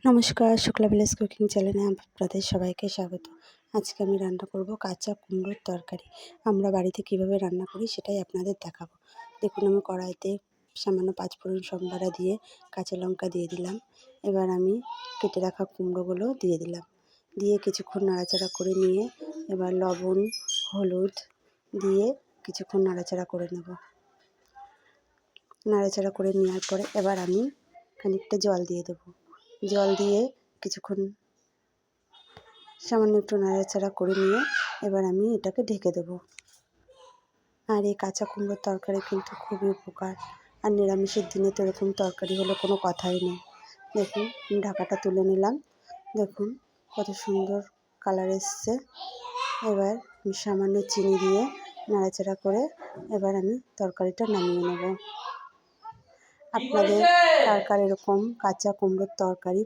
নমস্কার, Shukla village cooking চ্যানেলে আপনাদের সবাইকে স্বাগত। আজকে আমি রান্না করব কাঁচা কুমড়োর তরকারি। আমরা বাড়িতে কিভাবে রান্না করি সেটাই আপনাদের দেখাবো। দেখুন, আমি কড়াইতে সামান্য পাঁচফোড়ন সম্বারা দিয়ে কাঁচা লঙ্কা দিয়ে দিলাম। এবার আমি কেটে রাখা কুমড়োগুলো দিয়ে দিলাম। দিয়ে কিছুক্ষণ নাড়াচাড়া করে নিয়ে এবার লবণ, হলুদ দিয়ে কিছুক্ষণ নাড়াচাড়া করে নেব। নাড়াচাড়া করে নেওয়ার পরে এবার আমি খানিকটা জল দিয়ে দেবো। জল দিয়ে কিছুক্ষণ সামান্য একটু নাড়াচাড়া করে নিয়ে এবার আমি এটাকে ঢেকে দেবো। আর এই কাঁচা কুমড়োর তরকারি কিন্তু খুবই উপকার। আর নিরামিষের দিনে তো এরকম তরকারি হলে কোনো কথাই নেই। দেখুন, ঢাকাটা তুলে নিলাম। দেখুন কত সুন্দর কালার এসছে। এবার আমি সামান্য চিনি দিয়ে নাড়াচাড়া করে এবার আমি তরকারিটা নামিয়ে নেব। আপনাদের কার কার এরকম কাঁচা কুমড়োর তরকারি